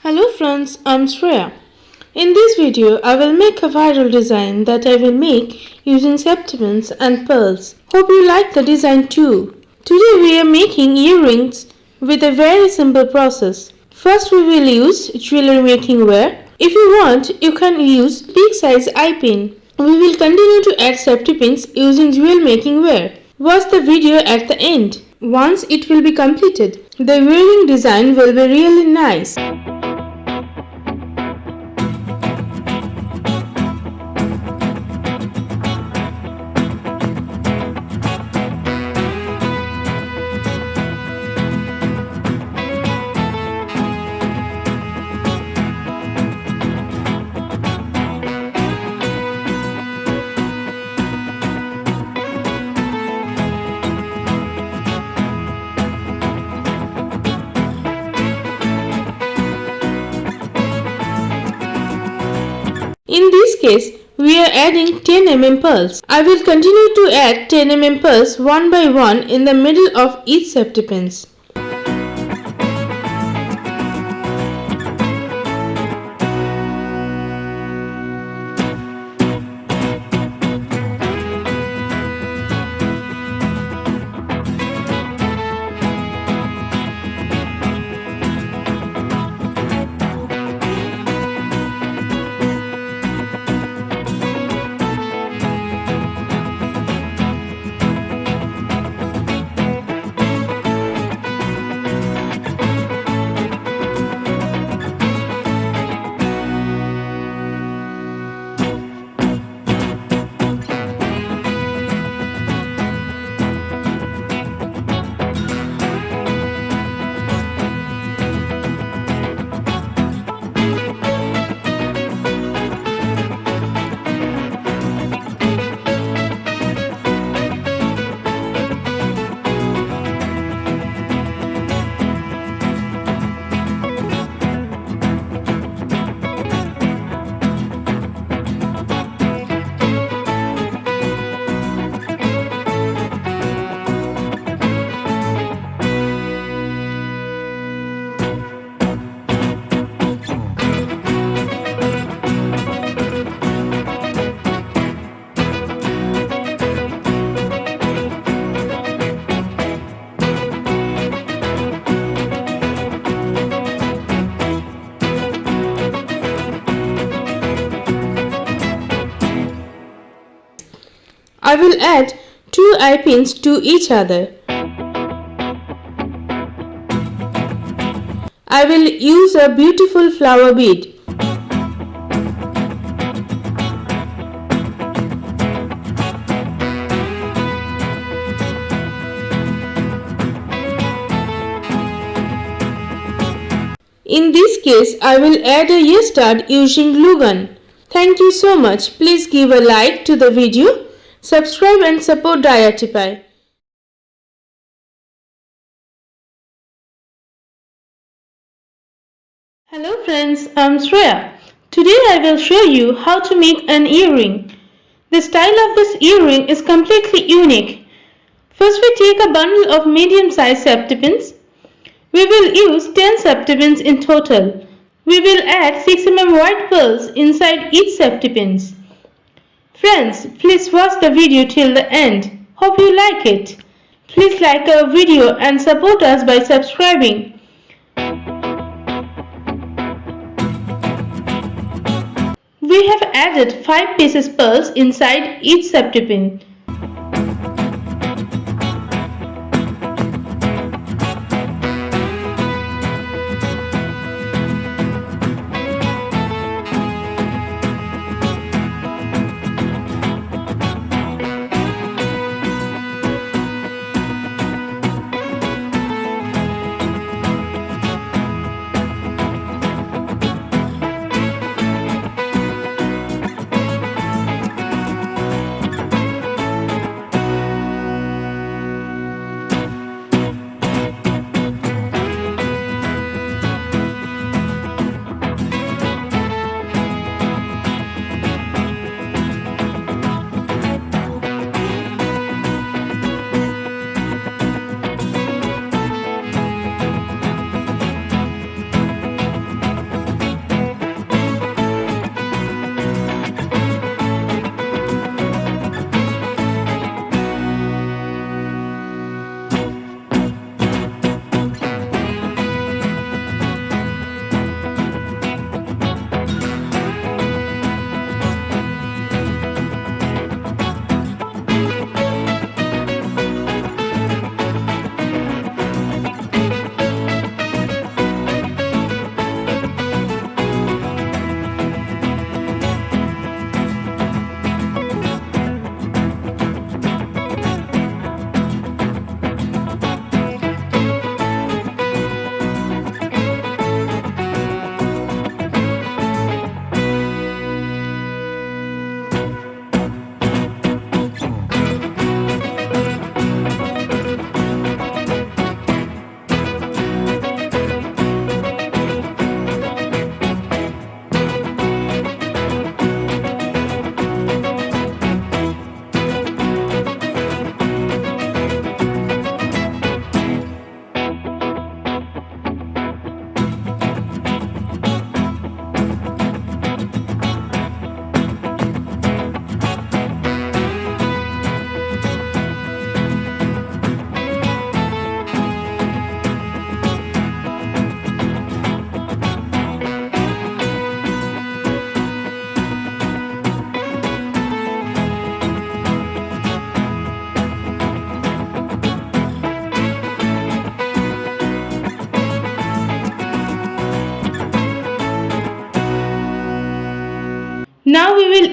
Hello friends, I'm Shreya. In this video, I will make a viral design that I will make using Safetypins and pearls. Hope you like the design too. Today we are making earrings with a very simple process. First we will use jewelry making wire. If you want, you can use big size eye pin. We will continue to add Safetypins using jewel making wire. Watch the video at the end. Once it will be completed, the earring design will be really nice. In this case, we are adding 10 mm pearls. I will continue to add 10 mm pearls one by one in the middle of each Safetypins. I will add 2 eye pins to each other. I will use a beautiful flower bead. In this case, I will add a ear stud using glue gun. Thank you so much. Please give a like to the video. Subscribe and support Diyartiepie. Hello friends, I'm Shreya. Today I will show you how to make an earring. The style of this earring is completely unique. First we take a bundle of medium-sized Safetypins. We will use 10 Safetypins in total. We will add 6 mm white pearls inside each Safetypins. Friends, please watch the video till the end. Hope you like it. Please like our video and support us by subscribing. We have added 5 pieces pearls inside each Safetypin.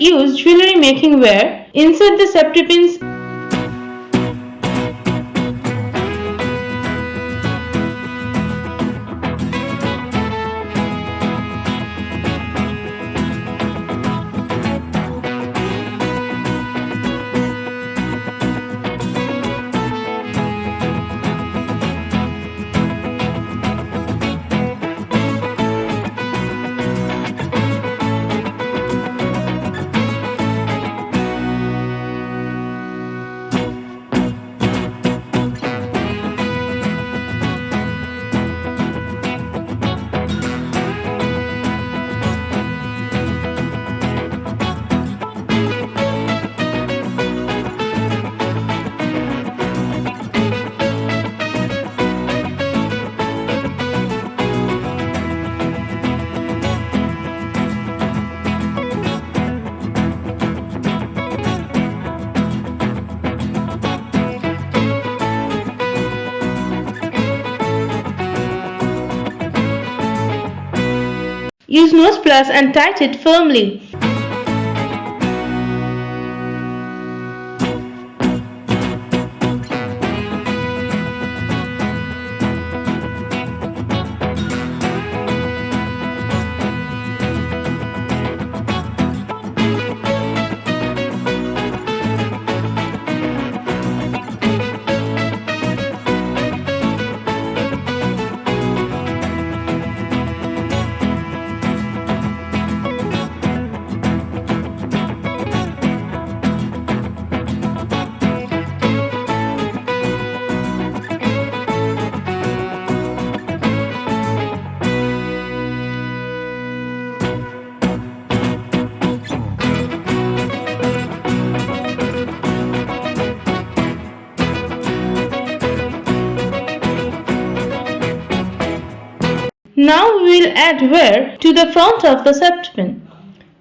use jewellery making ware. Insert the safety pins. Use nose pliers and tight it firmly. Now we will add wear to the front of the Safetypin.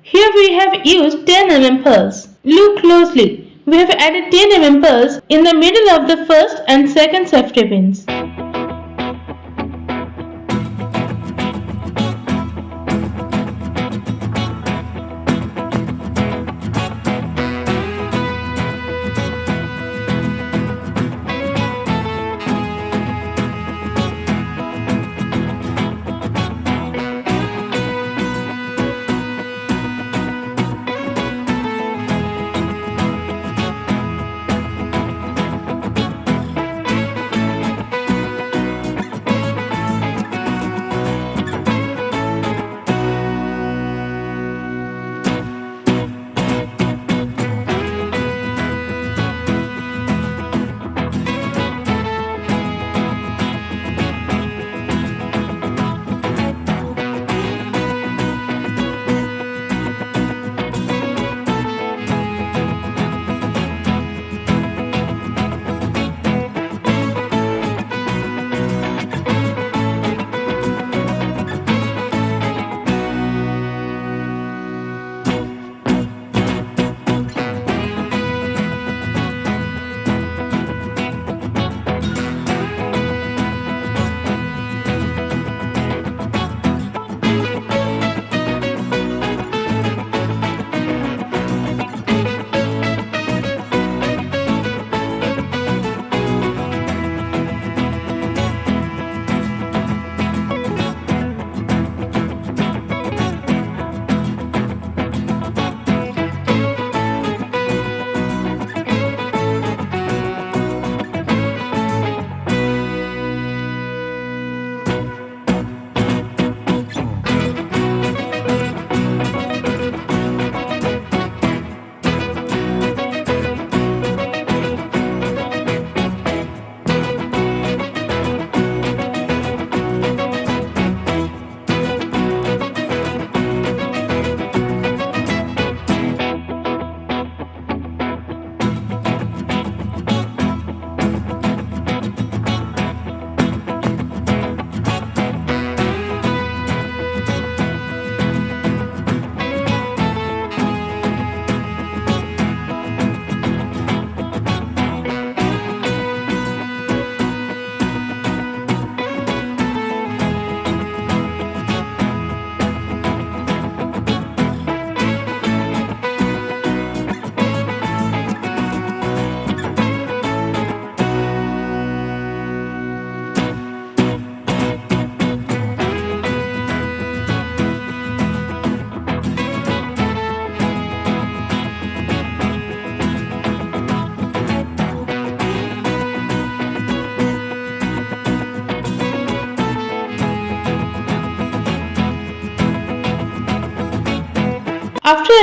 Here we have used 10 mm pearls. Look closely. We have added 10 mm pearls in the middle of the first and second Safetypins.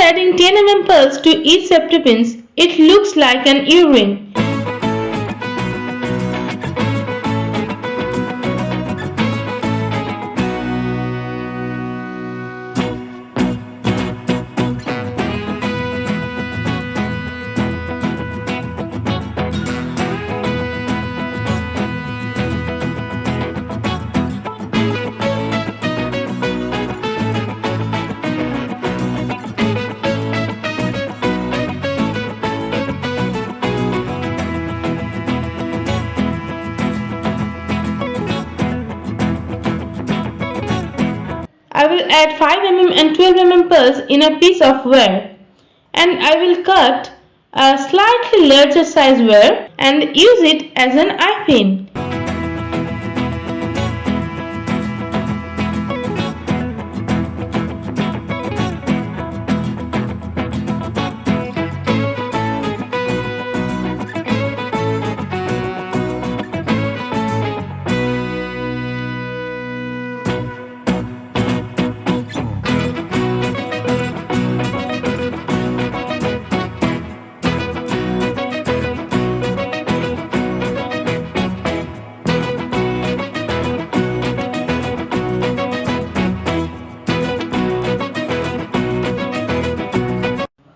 adding 10 mm pearls to each safety pins, it looks like an earring. I will add 5 mm and 12 mm pearls in a piece of wire, and I will cut a slightly larger size wire and use it as an eye pin.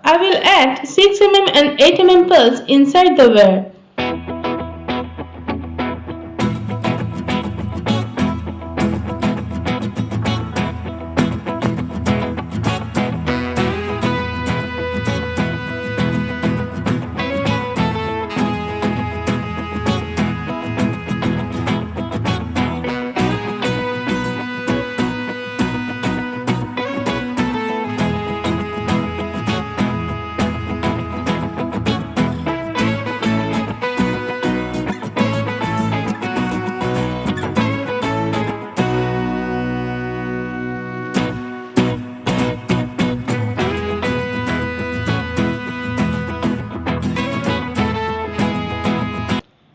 I will add 6 mm and 8 mm pearls inside the wire.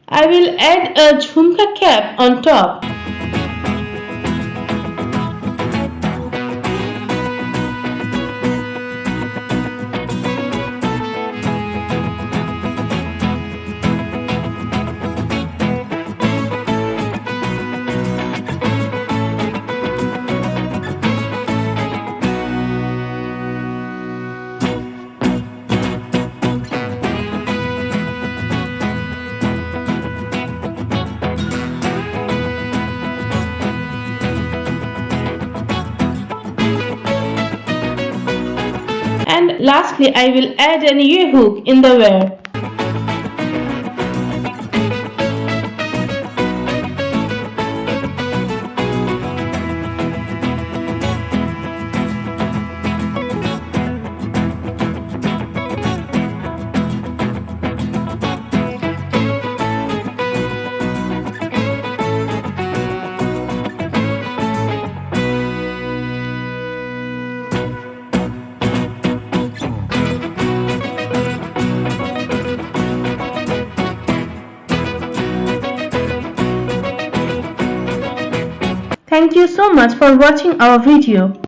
I will add a jhumka cap on top. And lastly, I will add an ear hook in the wire. Thank you so much for watching our video.